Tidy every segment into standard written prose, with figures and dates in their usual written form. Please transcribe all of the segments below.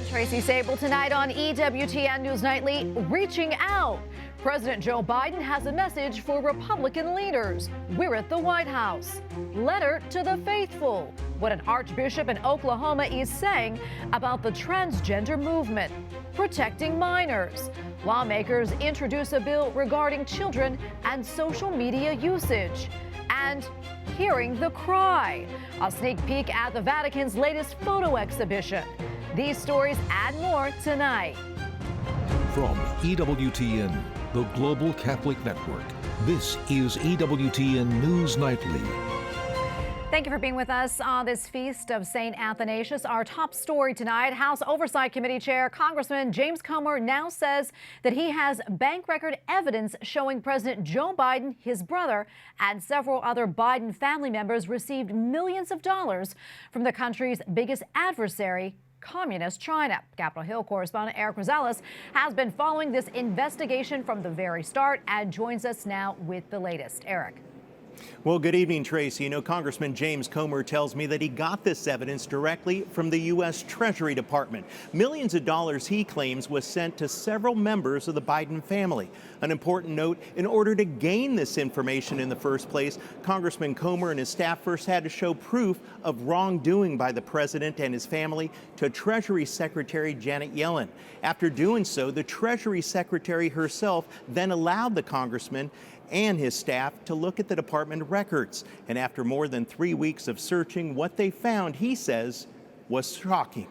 Tracy Sable tonight on EWTN News Nightly, reaching out. President Joe Biden has a message for Republican leaders. We're at the White House. Letter to the faithful. What an archbishop in Oklahoma is saying about the transgender movement. Protecting minors. Lawmakers introduce a bill regarding children and social media usage. And hearing the cry. A sneak peek at the Vatican's latest photo exhibition. These stories and more tonight. From EWTN, the Global Catholic Network, this is EWTN News Nightly. Thank you for being with us on this feast of St. Athanasius. Our top story tonight, House Oversight Committee Chair Congressman James Comer now says that he has bank record evidence showing President Joe Biden, his brother, and several other Biden family members received millions of dollars from the country's biggest adversary, Communist China. Capitol Hill correspondent Eric Rosales has been following this investigation from the very start and joins us now with the latest. Eric. Well, good evening, Tracy. You know, Congressman James Comer tells me that he got this evidence directly from the U.S. Treasury Department. Millions of dollars, he claims, was sent to several members of the Biden family. An important note, in order to gain this information in the first place, Congressman Comer and his staff first had to show proof of wrongdoing by the president and his family to Treasury Secretary Janet Yellen. After doing so, the Treasury Secretary herself then allowed the congressman and his staff to look at the department records. And after more than 3 weeks of searching, what they found, he says, was shocking.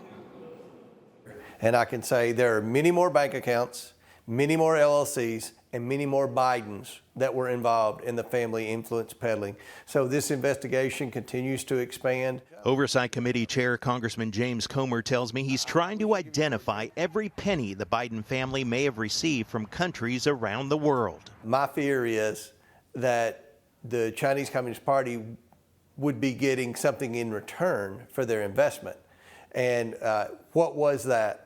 And I can say there are many more bank accounts, many more LLCs, and many more Bidens that were involved in the family influence peddling. So this investigation continues to expand. Oversight Committee Chair Congressman James Comer tells me he's trying to identify every penny the Biden family may have received from countries around the world. My fear is that the Chinese Communist Party would be getting something in return for their investment. And what was that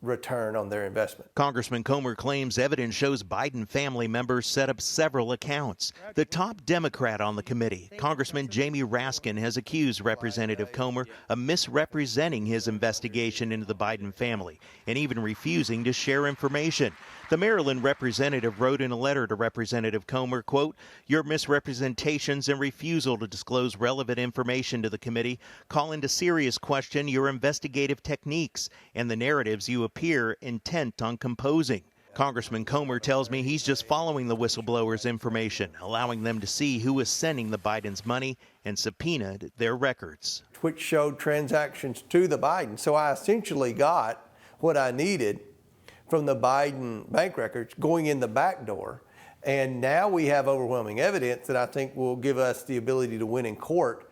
return on their investment? Congressman Comer claims evidence shows Biden family members set up several accounts. The top Democrat on the committee, Congressman Jamie Raskin, has accused Representative Comer of misrepresenting his investigation into the Biden family and even refusing to share information. The Maryland representative wrote in a letter to Representative Comer, quote, "Your misrepresentations and refusal to disclose relevant information to the committee call into serious question your investigative techniques and the narratives you appear intent on composing." Congressman Comer tells me he's just following the whistleblowers' information, allowing them to see who is sending the Biden's money and subpoenaed their records. Which showed transactions to the Biden. So I essentially got what I needed from the Biden bank records going in the back door. And now we have overwhelming evidence that I think will give us the ability to win in court.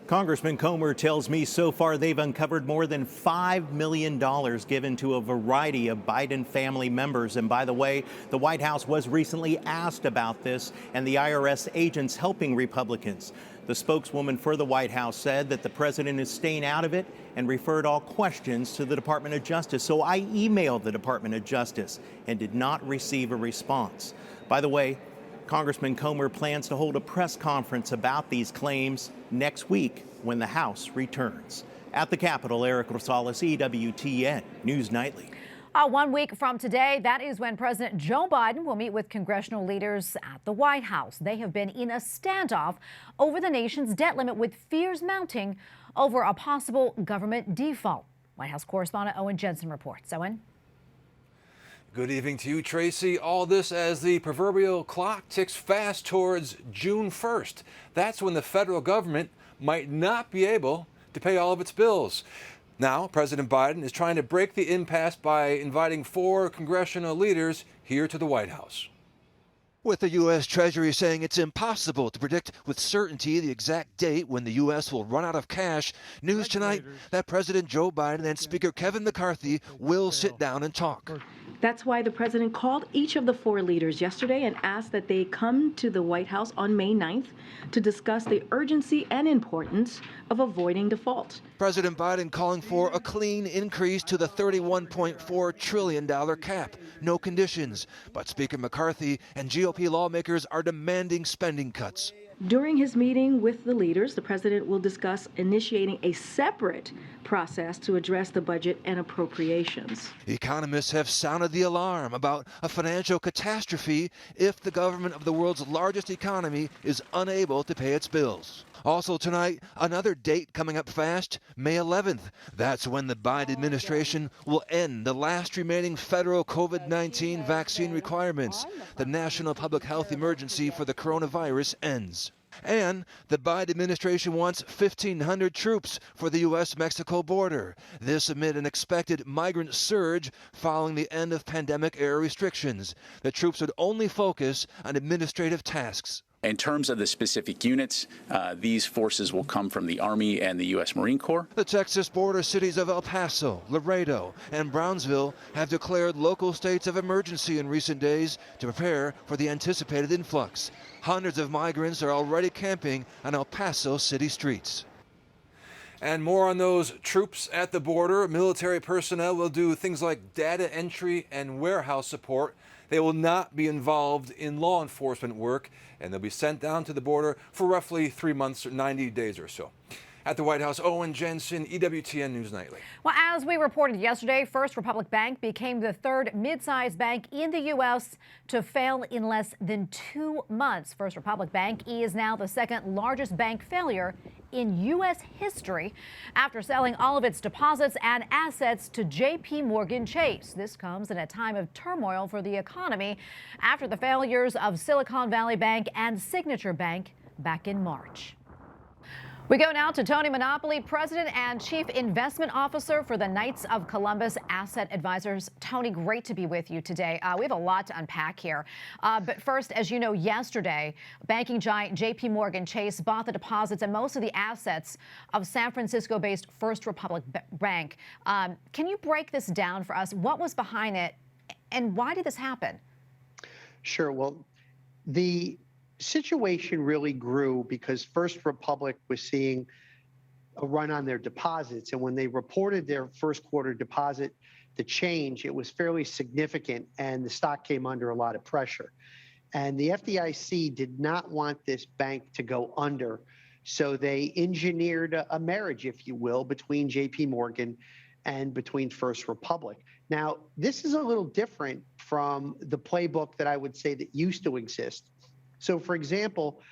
Congressman Comer tells me so far they've uncovered more than $5 million given to a variety of Biden family members. And by the way, the White House was recently asked about this and the IRS agents helping Republicans. The spokeswoman for the White House said that the president is staying out of it and referred all questions to the Department of Justice. So I emailed the Department of Justice and did not receive a response. By the way, Congressman Comer plans to hold a press conference about these claims next week when the House returns. At the Capitol, Eric Rosales, EWTN News Nightly. 1 week from today, that is when President Joe Biden will meet with congressional leaders at the White House. They have been in a standoff over the nation's debt limit, with fears mounting over a possible government default. White House correspondent Owen Jensen reports. Owen? Good evening to you, Tracy. All this as the proverbial clock ticks fast towards June 1st. That's when the federal government might not be able to pay all of its bills. Now, President Biden is trying to break the impasse by inviting 4 congressional leaders here to the White House. With the U.S. Treasury saying it's impossible to predict with certainty the exact date when the U.S. will run out of cash, news tonight that President Joe Biden and Speaker Kevin McCarthy will sit down and talk. That's why the president called each of the 4 leaders yesterday and asked that they come to the White House on May 9th to discuss the urgency and importance of avoiding default. President Biden calling for a clean increase to the $31.4 trillion cap. No conditions. But Speaker McCarthy and GOP lawmakers are demanding spending cuts. During his meeting with the leaders, the president will discuss initiating a separate process to address the budget and appropriations. Economists have sounded the alarm about a financial catastrophe if the government of the world's largest economy is unable to pay its bills. Also tonight, another date coming up fast, May 11th. That's when the Biden administration will end the last remaining federal COVID-19 vaccine requirements. The national public health emergency for the coronavirus ends. And the Biden administration wants 1,500 troops for the U.S.-Mexico border. This amid an expected migrant surge following the end of pandemic-era restrictions. The troops would only focus on administrative tasks. In terms of the specific units, these forces will come from the Army and the U.S. Marine Corps. The Texas border cities of El Paso, Laredo, and Brownsville have declared local states of emergency in recent days to prepare for the anticipated influx. Hundreds of migrants are already camping on El Paso city streets. And more on those troops at the border. Military personnel will do things like data entry and warehouse support. They will not be involved in law enforcement work, and they'll be sent down to the border for roughly 3 months or 90 days or so. At the White House, Owen Jensen, EWTN News Nightly. Well, as we reported yesterday, First Republic Bank became the third mid-sized bank in the U.S. to fail in less than 2 months. First Republic Bank is now the second largest bank failure in U.S. history after selling all of its deposits and assets to J.P. Morgan Chase. This comes in a time of turmoil for the economy after the failures of Silicon Valley Bank and Signature Bank back in March. We go now to Tony Monopoly, President and Chief Investment Officer for the Knights of Columbus Asset Advisors. Tony, great to be with you today. We have a lot to unpack here. But first, as you know, yesterday, banking giant J.P. Morgan Chase bought the deposits and most of the assets of San Francisco-based First Republic Bank. Can you break this down for us? What was behind it, and why did this happen? Sure. Well, the situation really grew because First Republic was seeing a run on their deposits. And when they reported their first quarter deposit, the change, it was fairly significant and the stock came under a lot of pressure. And the FDIC did not want this bank to go under. So they engineered a marriage, if you will, between JP Morgan and between First Republic. Now, this is a little different from the playbook that I would say that used to exist. So, for example,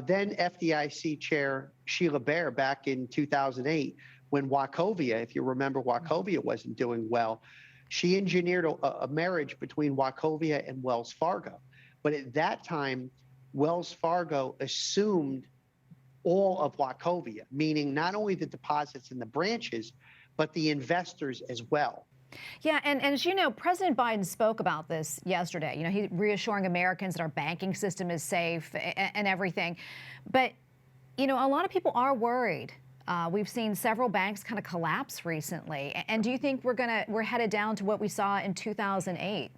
then FDIC Chair Sheila Bair back in 2008, when Wachovia, if you remember, Wachovia wasn't doing well, she engineered a marriage between Wachovia and Wells Fargo. But at that time, Wells Fargo assumed all of Wachovia, meaning not only the deposits in the branches, but the investors as well. Yeah, and as you know, President Biden spoke about this yesterday. You know, he's reassuring Americans that our banking system is safe and everything. But, you know, a lot of people are worried. We've seen several banks kind of collapse recently. And do you think we're headed down to what we saw in 2008?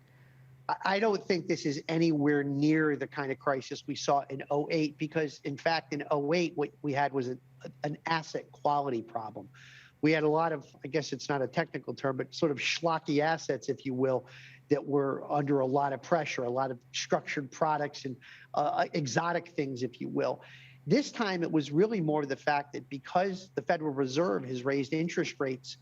I don't think this is anywhere near the kind of crisis we saw in 2008, because, in fact, in 2008, what we had was an asset quality problem. We had a lot of, I guess it's not a technical term, but sort of schlocky assets, if you will, that were under a lot of pressure, a lot of structured products and exotic things, if you will. This time, it was really more the fact that because the Federal Reserve has raised interest rates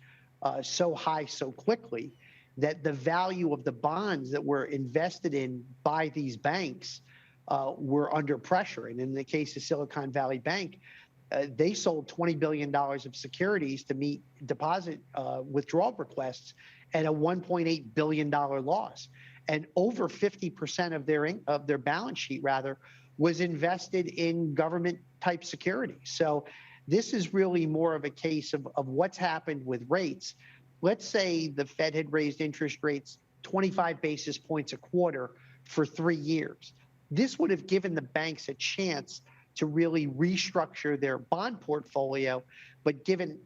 so high so quickly, that the value of the bonds that were invested in by these banks were under pressure. And in the case of Silicon Valley Bank, they sold $20 billion of securities to meet deposit withdrawal requests at a $1.8 billion loss. And over 50% of their balance sheet, rather, was invested in government-type securities. So this is really more of a case of what's happened with rates. Let's say the Fed had raised interest rates 25 basis points a quarter for 3 years. This would have given the banks a chance to really restructure their bond portfolio, but given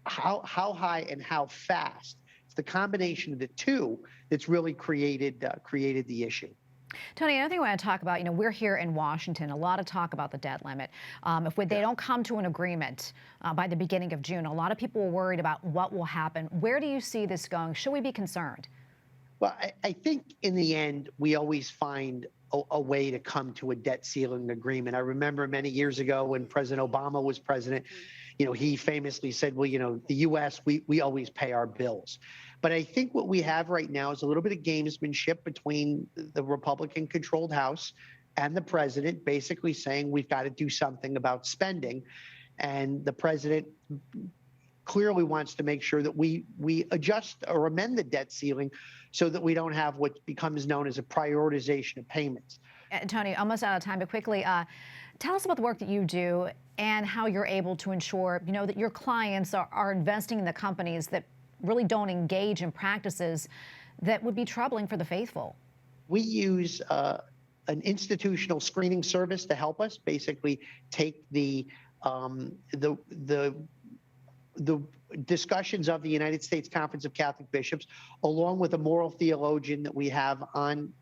how high and how fast, it's the combination of the two that's really created the issue. Tony, another thing I want to talk about, you know, we're here in Washington, a lot of talk about the debt limit. If they don't come to an agreement by the beginning of June, a lot of people are worried about what will happen. Where do you see this going? Should we be concerned? Well, I think in the end, we always find a way to come to a debt ceiling agreement. I remember many years ago when President Obama was president, he famously said, well, the U.S., we always pay our bills. But I think what we have right now is a little bit of gamesmanship between the Republican-controlled House and the president, basically saying we've got to do something about spending. And the president clearly wants to make sure that we adjust or amend the debt ceiling so that we don't have what becomes known as a prioritization of payments. Tony, almost out of time, but quickly, tell us about the work that you do and how you're able to ensure, that your clients are investing in the companies that really don't engage in practices that would be troubling for the faithful. We use an institutional screening service to help us basically take the discussions of the United States Conference of Catholic Bishops, along with a moral theologian that we have on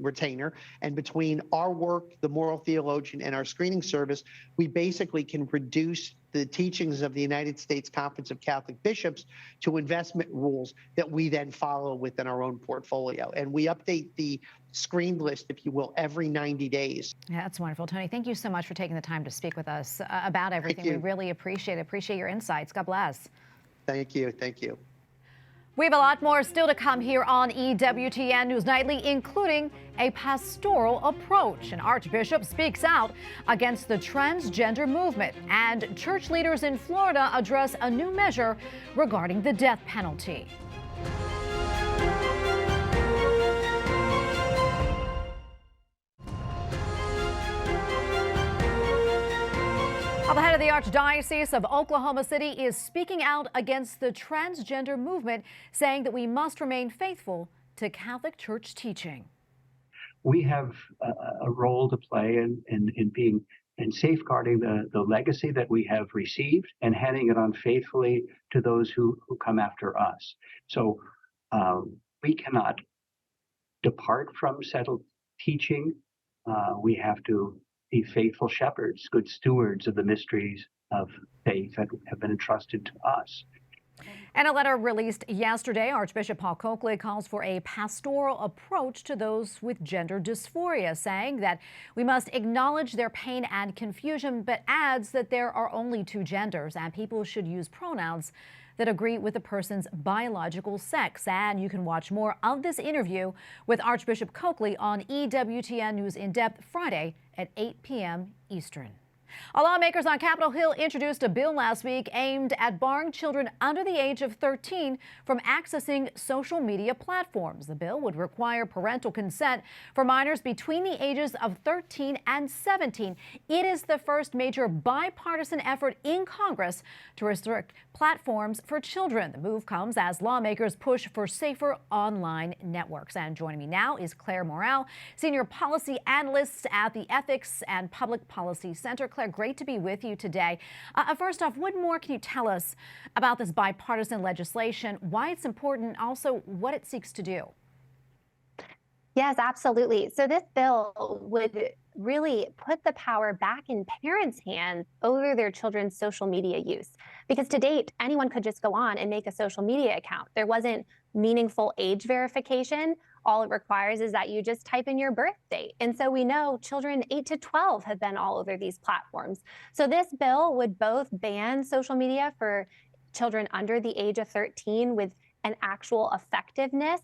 retainer. And between our work, the moral theologian, and our screening service, we basically can reduce the teachings of the United States Conference of Catholic Bishops to investment rules that we then follow within our own portfolio. And we update the screened list, if you will, every 90 days. Yeah, that's wonderful. Tony, thank you so much for taking the time to speak with us about everything. We really appreciate it. Appreciate your insights. God bless. Thank you. Thank you. We have a lot more still to come here on EWTN News Nightly, including a pastoral approach. An archbishop speaks out against the transgender movement, and church leaders in Florida address a new measure regarding the death penalty. The head of the Archdiocese of Oklahoma City is speaking out against the transgender movement, saying that we must remain faithful to Catholic Church teaching. We have a role to play in being and safeguarding the legacy that we have received and handing it on faithfully to those who come after us. So we cannot depart from settled teaching. We have to be faithful shepherds, good stewards of the mysteries of faith that have been entrusted to us. In a letter released yesterday, Archbishop Paul Coakley calls for a pastoral approach to those with gender dysphoria, saying that we must acknowledge their pain and confusion, but adds that there are only two genders and people should use pronouns that agree with a person's biological sex. And you can watch more of this interview with Archbishop Coakley on EWTN News In Depth Friday at 8 p.m. Eastern. Lawmakers on Capitol Hill introduced a bill last week aimed at barring children under the age of 13 from accessing social media platforms. The bill would require parental consent for minors between the ages of 13 and 17. It is the first major bipartisan effort in Congress to restrict platforms for children. The move comes as lawmakers push for safer online networks. And joining me now is Claire Morrell, Senior Policy Analyst at the Ethics and Public Policy Center. Claire, great to be with you today. First off, what more can you tell us about this bipartisan legislation, why it's important, also what it seeks to do? Yes, absolutely. So this bill would really put the power back in parents' hands over their children's social media use. Because to date, anyone could just go on and make a social media account. There wasn't meaningful age verification. All it requires is that you just type in your birth date. And so we know children 8 to 12 have been all over these platforms. So this bill would both ban social media for children under the age of 13 with an actual effectiveness.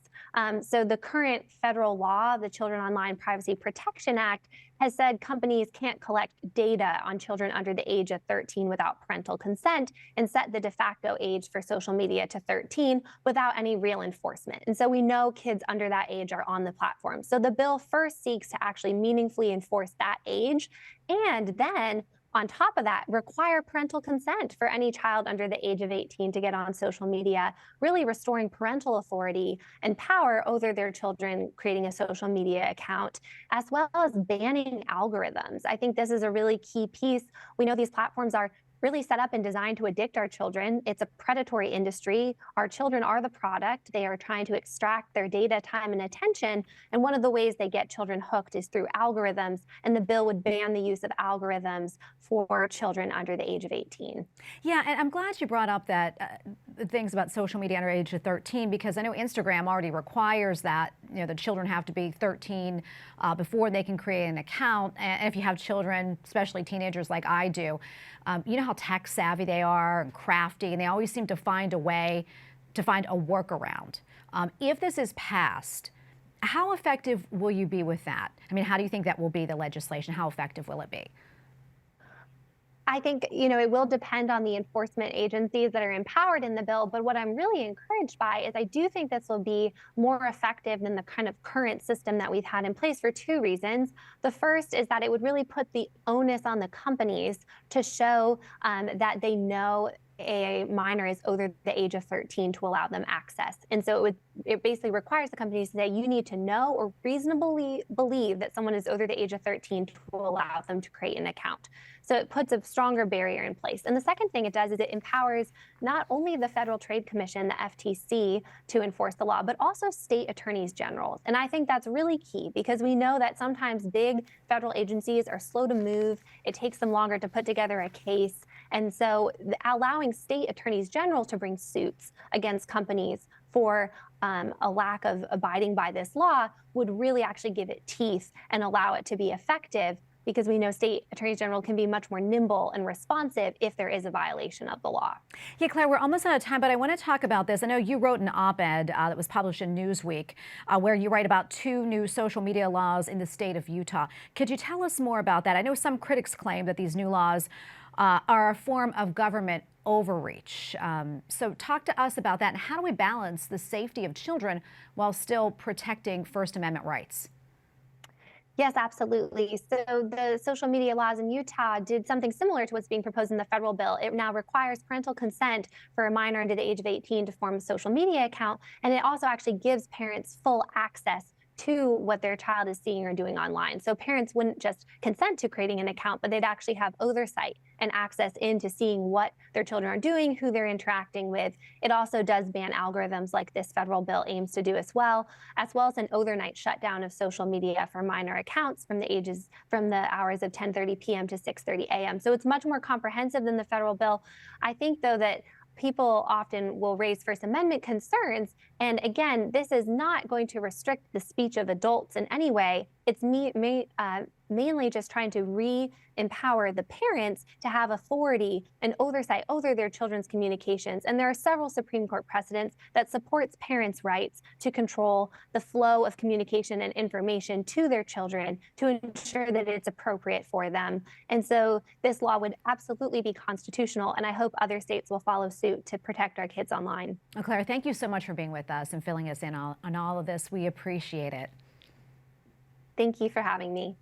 So the current federal law, the Children Online Privacy Protection Act, has said companies can't collect data on children under the age of 13 without parental consent and set the de facto age for social media to 13 without any real enforcement. And so we know kids under that age are on the platform. So the bill first seeks to actually meaningfully enforce that age, and then on top of that, require parental consent for any child under the age of 18 to get on social media, really restoring parental authority and power over their children creating a social media account, as well as banning algorithms. I think this is a really key piece. We know these platforms are really set up and designed to addict our children. It's a predatory industry. Our children are the product. They are trying to extract their data, time, and attention. And one of the ways they get children hooked is through algorithms. And the bill would ban the use of algorithms for children under the age of 18. Yeah, and I'm glad you brought up that things about social media under age of 13, because I know Instagram already requires that, the children have to be 13 before they can create an account. And if you have children, especially teenagers like I do, you know how tech savvy they are and crafty, and they always seem to find a way to find a workaround. If this is passed, how effective will you be with that? I mean, how do you think that will be, the legislation? How effective will it be? I think, it will depend on the enforcement agencies that are empowered in the bill. But what I'm really encouraged by is I do think this will be more effective than the kind of current system that we've had in place for two reasons. The first is that it would really put the onus on the companies to show that they know a minor is over the age of 13 to allow them access. And so it basically requires the companies to say you need to know or reasonably believe that someone is over the age of 13 to allow them to create an account. So it puts a stronger barrier in place. And the second thing it does is it empowers not only the Federal Trade Commission, the FTC, to enforce the law, but also state attorneys general. And I think that's really key, because we know that sometimes big federal agencies are slow to move. It takes them longer to put together a case. And so allowing state attorneys general to bring suits against companies for a lack of abiding by this law would really actually give it teeth and allow it to be effective, because we know state attorneys general can be much more nimble and responsive if there is a violation of the law. Yeah, Claire, we're almost out of time, but I want to talk about this. I know you wrote an op-ed that was published in Newsweek where you write about 2 new social media laws in the state of Utah. Could you tell us more about that? I know some critics claim that these new laws are a form of government overreach. So talk to us about that, and how do we balance the safety of children while still protecting First Amendment rights? Yes, absolutely. So the social media laws in Utah did something similar to what's being proposed in the federal bill. It now requires parental consent for a minor under the age of 18 to form a social media account. And it also actually gives parents full access to what their child is seeing or doing online. So parents wouldn't just consent to creating an account, but they'd actually have oversight and access into seeing what their children are doing, who they're interacting with. It also does ban algorithms like this federal bill aims to do as well as an overnight shutdown of social media for minor accounts from the hours of 10:30 p.m. to 6:30 a.m. So it's much more comprehensive than the federal bill. I think, though, that people often will raise First Amendment concerns. And again, this is not going to restrict the speech of adults in any way. It's mainly just trying to re-empower the parents to have authority and oversight over their children's communications. And there are several Supreme Court precedents that supports parents' rights to control the flow of communication and information to their children to ensure that it's appropriate for them. And so this law would absolutely be constitutional, and I hope other states will follow suit to protect our kids online. Well, Claire, thank you so much for being with us and filling us in on all of this. We appreciate it. Thank you for having me.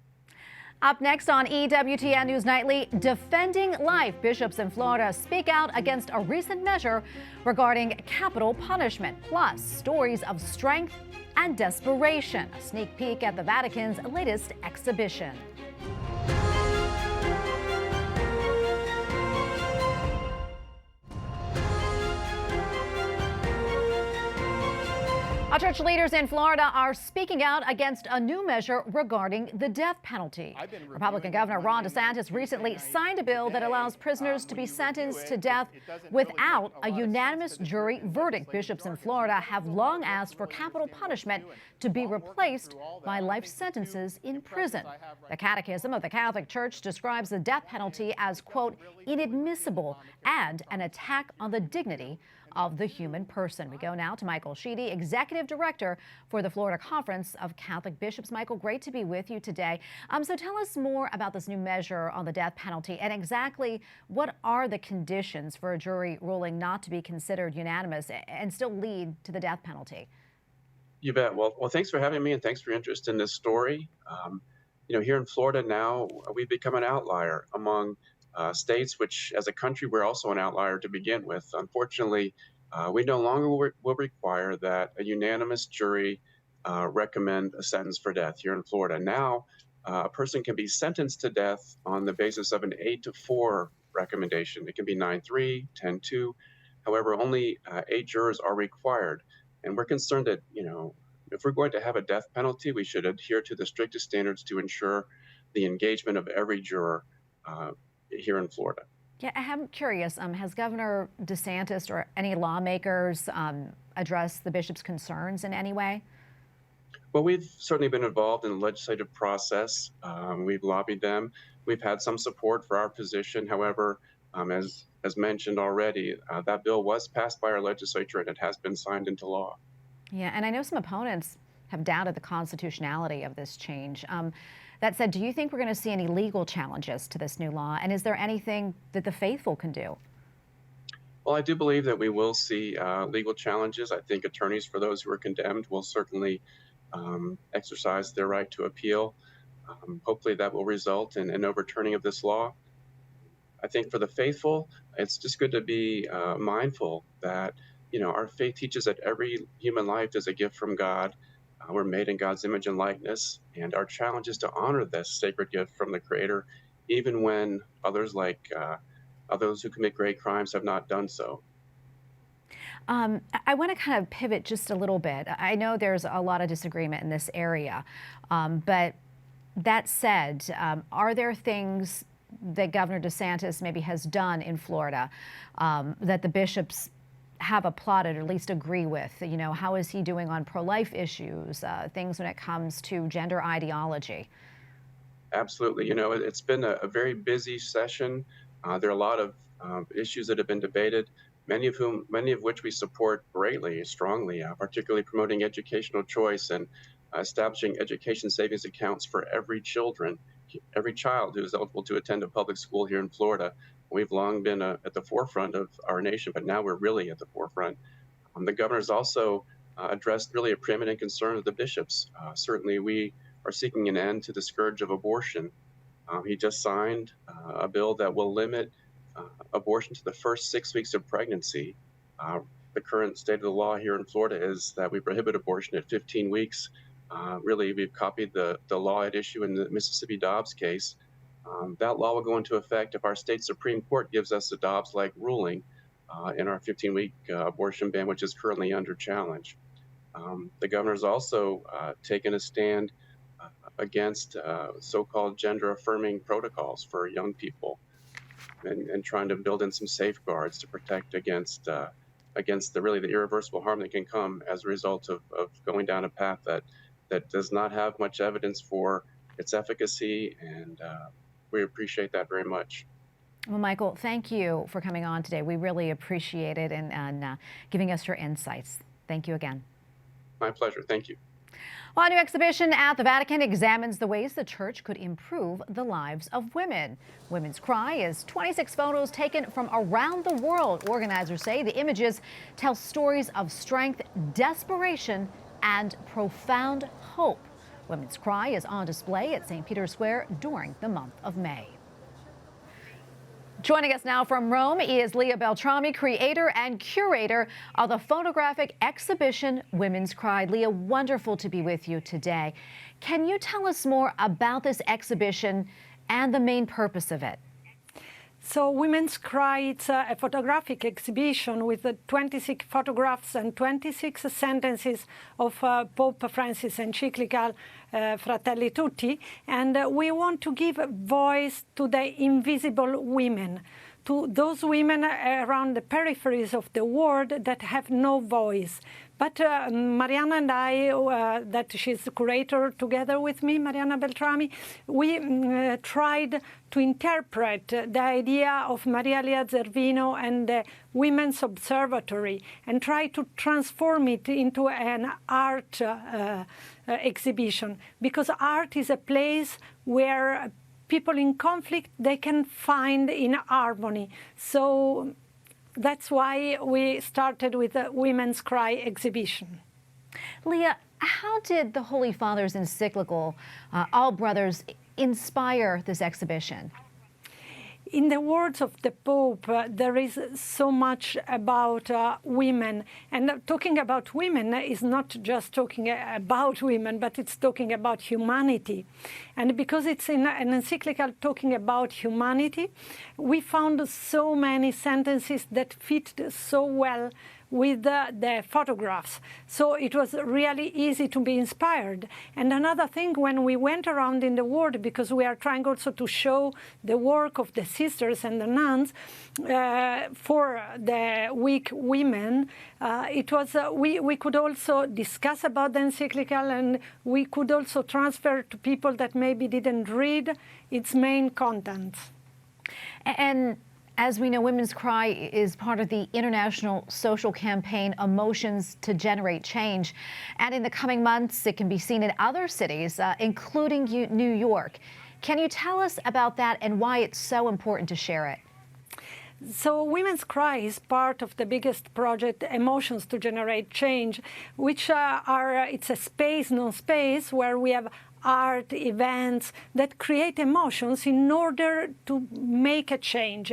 Up next on EWTN News Nightly, defending life. Bishops in Florida speak out against a recent measure regarding capital punishment, plus stories of strength and desperation. A sneak peek at the Vatican's latest exhibition. Our church leaders in Florida are speaking out against a new measure regarding the death penalty. Republican Governor Ron DeSantis recently signed a bill that allows prisoners to be sentenced to death without a unanimous jury verdict. Bishops in Florida have long asked for capital punishment to be replaced by life sentences in prison. The Catechism of the Catholic Church describes the death penalty as, quote, inadmissible and an attack on the dignity of the human person. We go now to Michael Sheedy, Executive Director for the Florida Conference of Catholic Bishops. Michael, great to be with you today. So tell us more about this new measure on the death penalty, and exactly what are the conditions for a jury ruling not to be considered unanimous and still lead to the death penalty? You bet. Well, thanks for having me, and thanks for your interest in this story. Here in Florida now, we've become an outlier among states, which as a country, we're also an outlier to begin with. Unfortunately, we no longer will require that a unanimous jury recommend a sentence for death here in Florida. Now, a person can be sentenced to death on the basis of an 8-4 recommendation. It can be 9-3, 10-2. However, only 8 jurors are required. And we're concerned that, if we're going to have a death penalty, we should adhere to the strictest standards to ensure the engagement of every juror here in Florida. Yeah, I'm curious, has Governor DeSantis or any lawmakers addressed the bishop's concerns in any way? Well, we've certainly been involved in the legislative process. We've lobbied them. We've had some support for our position. However, as mentioned already, that bill was passed by our legislature and it has been signed into law. Yeah, and I know some opponents have doubted the constitutionality of this change. That said, do you think we're going to see any legal challenges to this new law? And is there anything that the faithful can do? Well, I do believe that we will see legal challenges. I think attorneys for those who are condemned will certainly exercise their right to appeal. Hopefully that will result in an overturning of this law. I think for the faithful, it's just good to be mindful that, our faith teaches that every human life is a gift from God. We're made in God's image and likeness, and our challenge is to honor this sacred gift from the Creator, even when others, like others who commit great crimes, have not done so. I want to kind of pivot just a little bit. I know there's a lot of disagreement in this area, but that said, are there things that Governor DeSantis maybe has done in Florida that the bishops have applauded or at least agree with? How is he doing on pro-life issues, things when it comes to gender ideology? Absolutely. It's been a very busy session. There are a lot of issues that have been debated, many of which we support greatly, strongly, particularly promoting educational choice and establishing education savings accounts for every child who is eligible to attend a public school here in Florida. We've long been at the forefront of our nation, but now we're really at the forefront. The governor's also addressed really a preeminent concern of the bishops. Certainly, we are seeking an end to the scourge of abortion. He just signed a bill that will limit abortion to the first 6 weeks of pregnancy. The current state of the law here in Florida is that we prohibit abortion at 15 weeks. Really, we've copied the law at issue in the Mississippi Dobbs case. That law will go into effect if our state Supreme Court gives us a Dobbs-like ruling in our 15-week abortion ban, which is currently under challenge. The governor's also taken a stand against so-called gender-affirming protocols for young people and trying to build in some safeguards to protect against the irreversible harm that can come as a result of going down a path that does not have much evidence for its efficacy, and we appreciate that very much. Well, Michael, thank you for coming on today. We really appreciate it and giving us your insights. Thank you again. My pleasure. Thank you. Well, a new exhibition at the Vatican examines the ways the church could improve the lives of women. Women's Cry is 26 photos taken from around the world. Organizers say the images tell stories of strength, desperation, and profound hope. Women's Cry is on display at St. Peter's Square during the month of May. Joining us now from Rome is Leah Beltrami, creator and curator of the photographic exhibition Women's Cry. Leah, wonderful to be with you today. Can you tell us more about this exhibition and the main purpose of it? So Women's Cry, it's a photographic exhibition with 26 photographs and 26 sentences of Pope Francis' encyclical Fratelli Tutti. And we want to give voice to the invisible women, to those women around the peripheries of the world that have no voice. But Mariana and I, that she's the curator together with me, Mariana Beltrami, we tried to interpret the idea of Maria Lia Zervino and the Women's Observatory and try to transform it into an art exhibition, because art is a place where people in conflict, they can find in harmony. So that's why we started with the Women's Cry exhibition. Leah, how did the Holy Father's encyclical, All Brothers, inspire this exhibition? In the words of the Pope, there is so much about women. And talking about women is not just talking about women, but it's talking about humanity. And because it's in an encyclical talking about humanity, we found so many sentences that fit so well with the photographs. So it was really easy to be inspired. And another thing, when we went around in the world, because we are trying also to show the work of the sisters and the nuns for the weak women, it was we could also discuss about the encyclical, and we could also transfer to people that maybe didn't read its main contents. And as we know, Women's Cry is part of the international social campaign Emotions to Generate Change. And in the coming months, it can be seen in other cities, including New York. Can you tell us about that and why it's so important to share it? So Women's Cry is part of the biggest project, Emotions to Generate Change, which it's a space, non-space, where we have art, events that create emotions in order to make a change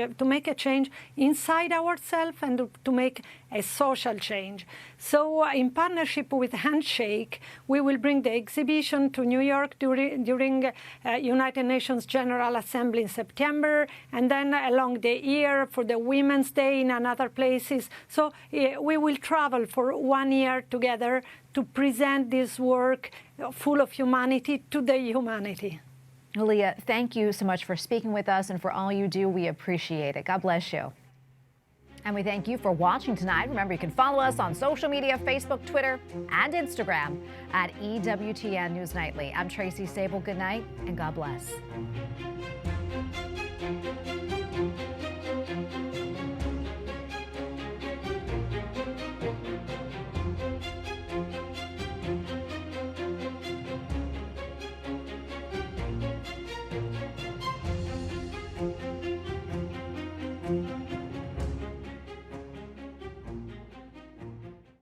inside ourselves and to make a social change. So in partnership with Handshake, we will bring the exhibition to New York during United Nations General Assembly in September, and then along the year for the Women's Day in other places. So we will travel for 1 year together to present this work full of humanity to the humanity. Leah, thank you so much for speaking with us and for all you do. We appreciate it. God bless you. And we thank you for watching tonight. Remember, you can follow us on social media, Facebook, Twitter, and Instagram at EWTN News Nightly. I'm Tracy Sable. Good night and God bless.